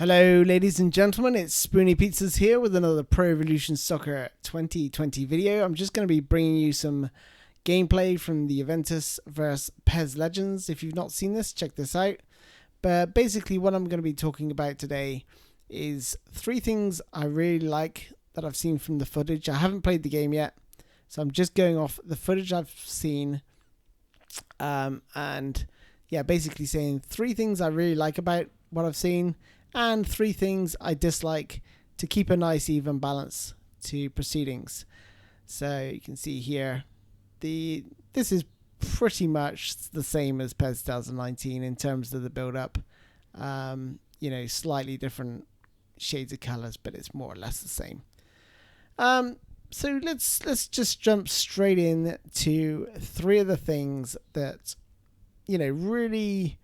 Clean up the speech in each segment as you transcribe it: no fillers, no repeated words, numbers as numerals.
Hello ladies and gentlemen, it's Spoony Pizzas here with another Pro Evolution Soccer 2020 video. I'm just going to be bringing you some gameplay from the Juventus vs PES Legends. If you've not seen this, check this out. But basically what I'm going to be talking about today is three things I really like that I've seen from the footage. I haven't played the game yet, so I'm just going off the footage I've seen and yeah, basically saying three things I really like about what I've seen and three things I dislike to keep a nice even balance to proceedings. So you can see here, this is pretty much the same as PES 2019 in terms of the build-up. You know, slightly different shades of colours, but it's more or less the same. So let's just jump straight in to three of the things that, you know, really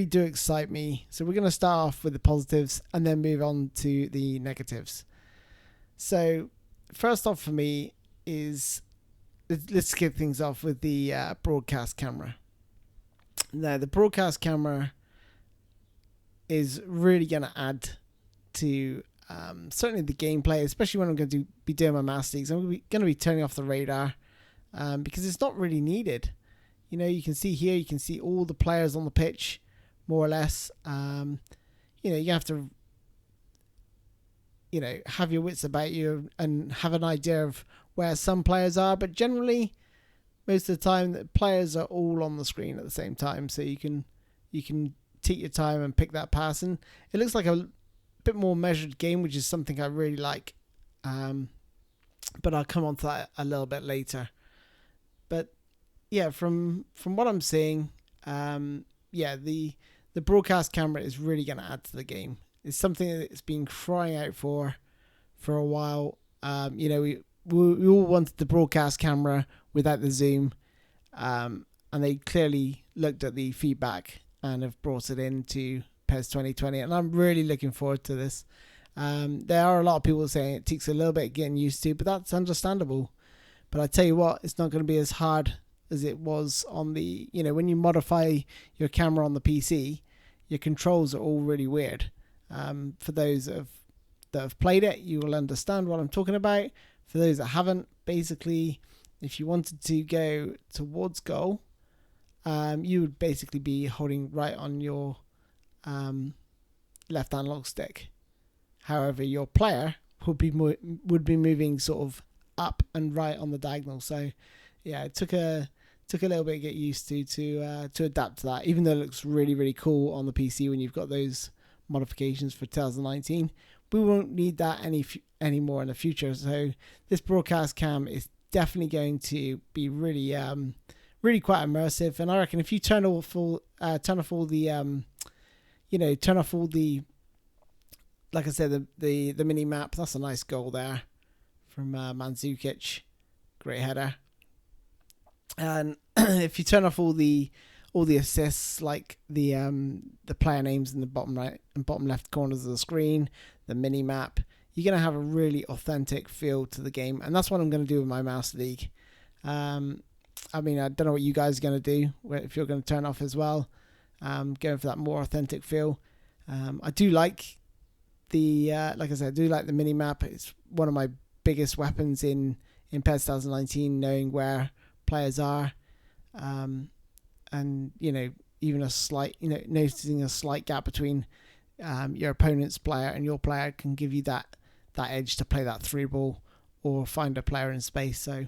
do excite me. So we're going to start off with the positives and then move on to the negatives. So first off for me is, let's kick things off with the broadcast camera. Now the broadcast camera is really going to add to certainly the gameplay, especially when I'm going to be doing my Master Leagues. I'm going to be turning off the radar because it's not really needed. You know, you can see here, you can see all the players on the pitch, more or less. You know, you have to, you know, have your wits about you and have an idea of where some players are. But generally, most of the time, the players are all on the screen at the same time, so you can take your time and pick that pass. And it looks like a bit more measured game, which is something I really like. But I'll come on to that a little bit later. But yeah, from what I'm seeing, yeah, the broadcast camera is really going to add to the game. It's something that it's been crying out for a while. You know, we all wanted the broadcast camera without the zoom, and they clearly looked at the feedback and have brought it into PES 2020, and I'm really looking forward to this. There are a lot of people saying it takes a little bit getting used to, but that's understandable. But I tell you what, it's not going to be as hard as it was on the, you know, when you modify your camera on the PC, your controls are all really weird. For those that have played it, you will understand what I'm talking about. For those that haven't, basically, if you wanted to go towards goal, you would basically be holding right on your left analog stick. However, your player would be moving sort of up and right on the diagonal. So yeah, it took a little bit to get used to adapt to that, even though it looks really cool on the PC when you've got those modifications for 2019. We won't need that anymore in the future. So this broadcast cam is definitely going to be really quite immersive. And I reckon if you turn off all the like I said, the mini map, that's a nice goal there from Mandzukic, great header. And if you turn off all the assists, like the player names in the bottom right and bottom left corners of the screen, the mini map, you're gonna have a really authentic feel to the game, and that's what I'm gonna do with my Master League. I mean, I don't know what you guys are gonna do if you're gonna turn off as well. Going for that more authentic feel. I do like the like I said, I do like the mini map. It's one of my biggest weapons in PES 2019, knowing where players are, and you know, even a slight, you know, noticing a slight gap between your opponent's player and your player can give you that edge to play that through ball or find a player in space. So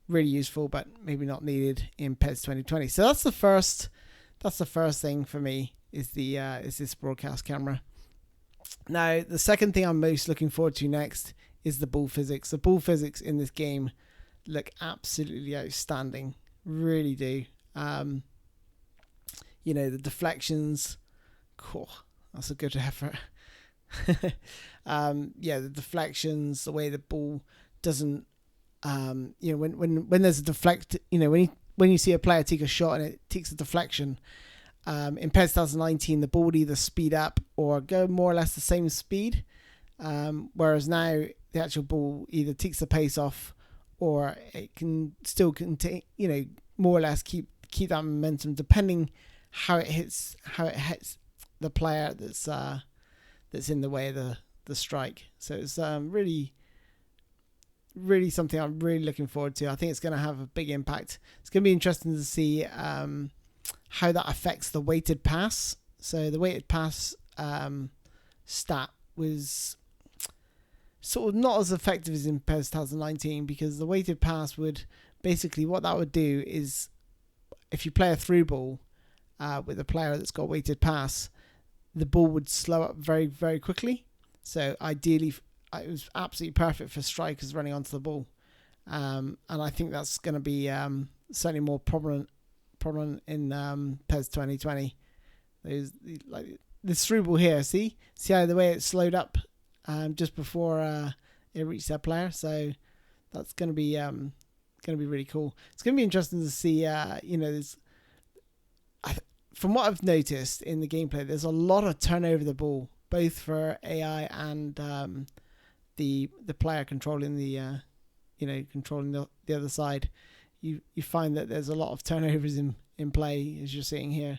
really useful, but maybe not needed in PES 2020. So that's the first thing for me, is this broadcast camera. Now the second thing I'm most looking forward to next is the ball physics. The ball physics in this game look absolutely outstanding, really do. You know, the deflections, cool, that's a good effort. Yeah, the deflections, the way the ball doesn't, you know, when there's a deflect, you know, when you see a player take a shot and it takes a deflection, in PES 2019 the ball would either speed up or go more or less the same speed, whereas now the actual ball either takes the pace off, or it can still contain, you know, more or less keep that momentum, depending how it hits the player that's in the way of the strike. So it's really something I'm really looking forward to. I think it's going to have a big impact. It's going to be interesting to see how that affects the weighted pass. So the weighted pass stat was sort of not as effective as in PES 2019, because the weighted pass would basically, what that would do is, if you play a through ball with a player that's got weighted pass, the ball would slow up very, very quickly. So ideally, it was absolutely perfect for strikers running onto the ball. And I think that's going to be certainly more prominent in PES 2020. There's like this through ball here. See how the way it slowed up just before it reached their player. So that's going to be really cool. It's going to be interesting to see. From what I've noticed in the gameplay, there's a lot of turnover of the ball, both for AI and the player controlling the other side. You find that there's a lot of turnovers in play, as you're seeing here.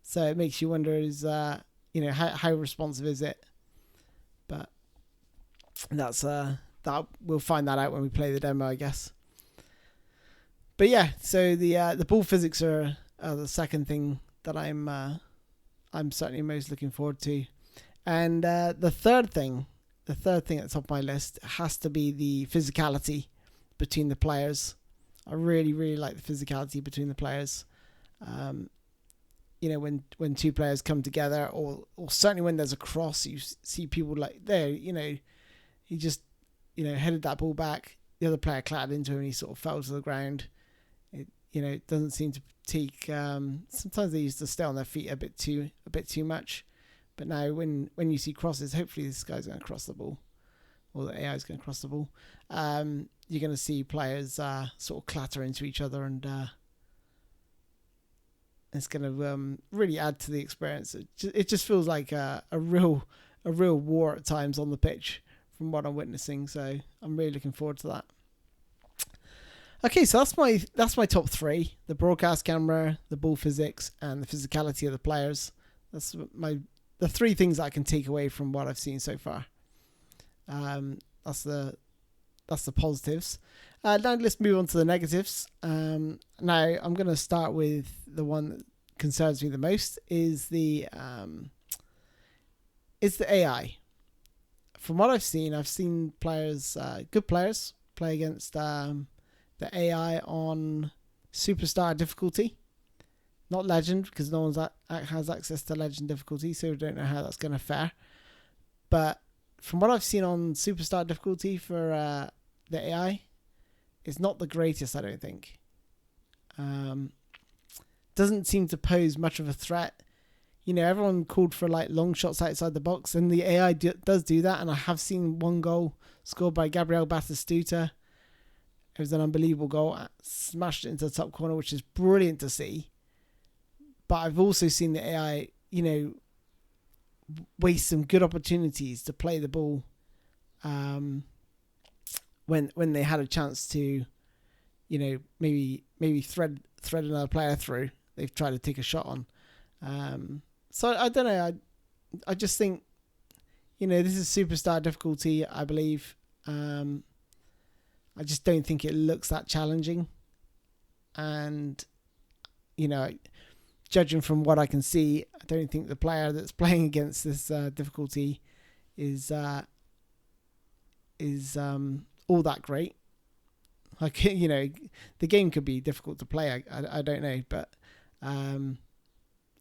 So it makes you wonder, is how responsive is it? But that's that we'll find that out when we play the demo, I guess. But yeah, so the ball physics are the second thing that I'm certainly most looking forward to, and the third thing at the top of my list has to be the physicality between the players. I really, really like the physicality between the players. When two players come together, or certainly when there's a cross, you see people like there. He just headed that ball back. The other player clattered into him, and he sort of fell to the ground. It doesn't seem to take. Sometimes they used to stay on their feet a bit too much. But now when you see crosses, hopefully this guy's going to cross the ball, or the AI is going to cross the ball. You're going to see players sort of clatter into each other, and it's going to really add to the experience. It just feels like a real war at times on the pitch from what I'm witnessing. So I'm really looking forward to that. Okay, so that's my top three: the broadcast camera, the ball physics, and the physicality of the players. That's the three things I can take away from what I've seen so far. That's the positives. Now let's move on to the negatives. Now I'm going to start with the one that concerns me the most is the AI. From what I've seen players, good players, play against the AI on superstar difficulty. Not legend, because no one has access to legend difficulty, so we don't know how that's going to fare. But from what I've seen on superstar difficulty for the AI, it's not the greatest, I don't think. Doesn't seem to pose much of a threat. Everyone called for like long shots outside the box, and the AI does do that. And I have seen one goal scored by Gabriel Batistuta. It was an unbelievable goal. Smashed it into the top corner, which is brilliant to see. But I've also seen the AI, waste some good opportunities to play the ball when they had a chance to, maybe thread another player through. They've tried to take a shot on. So I don't know. I just think, this is superstar difficulty, I believe. I just don't think it looks that challenging. And, judging from what I can see, I don't think the player that's playing against this difficulty is all that great. Like, the game could be difficult to play. I don't know, but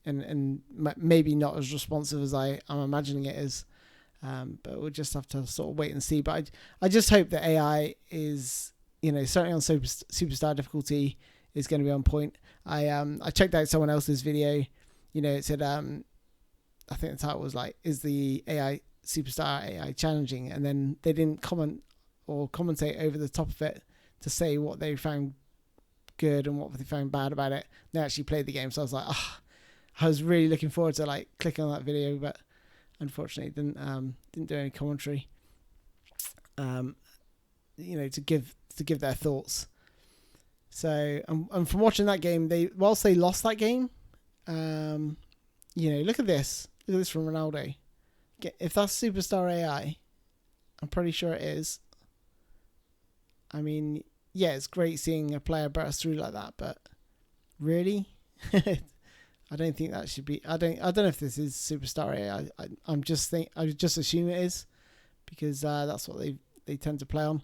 and maybe not as responsive as I'm imagining it is. But we'll just have to sort of wait and see. But I just hope that AI is, certainly on superstar difficulty, is going to be on point. I checked out someone else's video. It said I think the title was like, "Is the AI superstar AI challenging?" And then they didn't comment or commentate over the top of it to say what they found good and what they found bad about it. They actually played the game, so I was like, I was really looking forward to like clicking on that video, but unfortunately didn't do any commentary. To give their thoughts. So, and from watching that game, whilst they lost that game, look at this from Ronaldo. if that's Superstar AI, I'm pretty sure it is. I mean, yeah, it's great seeing a player burst through like that, but really, I don't think that should be. I don't know if this is Superstar AI. I just assume it is, because that's what they tend to play on.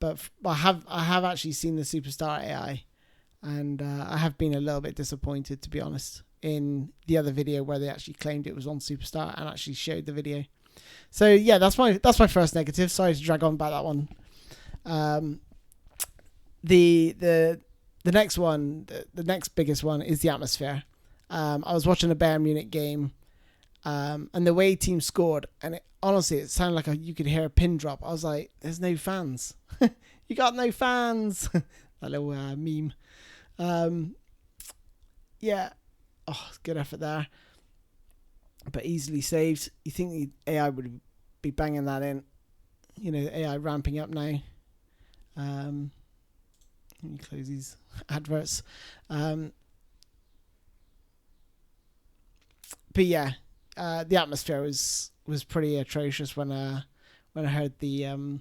But I have actually seen the Superstar AI, and I have been a little bit disappointed, to be honest, in the other video where they actually claimed it was on Superstar and actually showed the video. So yeah, that's my first negative. Sorry to drag on about that one. The next one, the next biggest one, is the atmosphere. I was watching a Bayern Munich game, and the way teams scored, and honestly, it sounded like you could hear a pin drop. I was like, "There's no fans. You got no fans." That little meme. Yeah. Oh, good effort there, but easily saved. You think the AI would be banging that in? You know, the AI ramping up now. Let me close these adverts. But yeah, the atmosphere was pretty atrocious when I heard the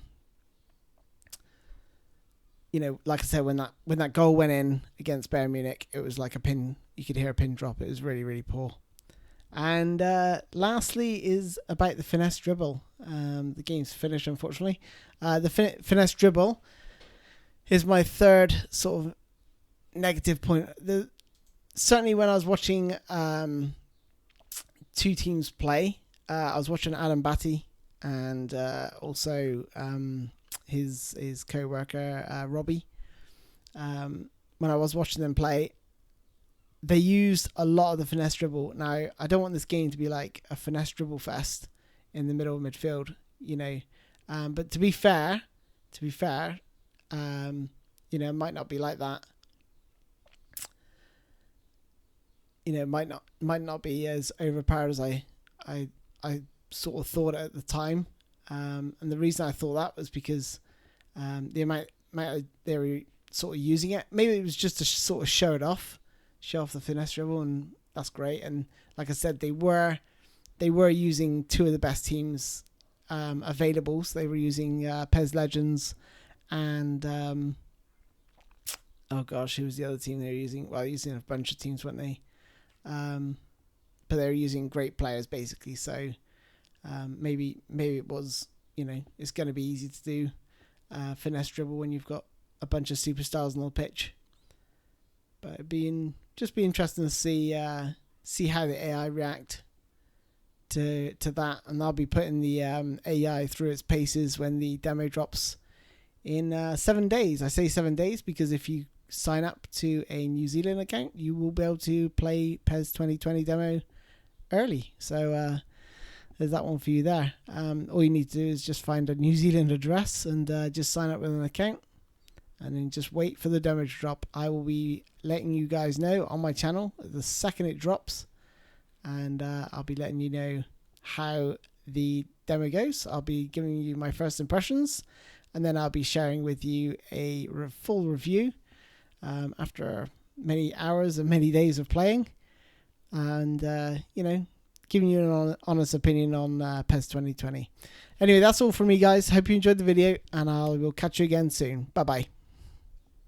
you know, like I said, when that goal went in against Bayern Munich, it was like a pin. You could hear a pin drop. It was really, really poor. And lastly is about the finesse dribble. The game's finished, unfortunately. The finesse dribble is my third sort of negative point. Certainly when I was watching two teams play, I was watching Adam Batty and also his co-worker Robbie. When I was watching them play, they used a lot of the finesse dribble. Now, I don't want this game to be like a finesse dribble fest in the middle of midfield, you know. But to be fair, you know, it might not be like that. You know, it might not be as overpowered as I sort of thought at the time. And the reason I thought that was because the amount they were sort of using it. Maybe it was just to sort of show off the finesse dribble, and that's great. And like I said, they were using two of the best teams available. So they were using PES Legends and oh gosh, who was the other team they were using? Well, using a bunch of teams, weren't they? But they were using great players basically. So maybe it was, you know, it's going to be easy to do finesse dribble when you've got a bunch of superstars on the pitch. But it'd be interesting to see how the AI react to that, and I'll be putting the AI through its paces when the demo drops in 7 days. I say 7 days because if you sign up to a New Zealand account, you will be able to play PES 2020 demo early. So there's that one for you there. All you need to do is just find a New Zealand address and just sign up with an account, and then just wait for the demo to drop. I will be letting you guys know on my channel the second it drops, and I'll be letting you know how the demo goes. I'll be giving you my first impressions, and then I'll be sharing with you a full review after many hours and many days of playing, and you know, giving you an honest opinion on PES 2020. Anyway, that's all from me, guys. Hope you enjoyed the video, and I will catch you again soon. Bye bye.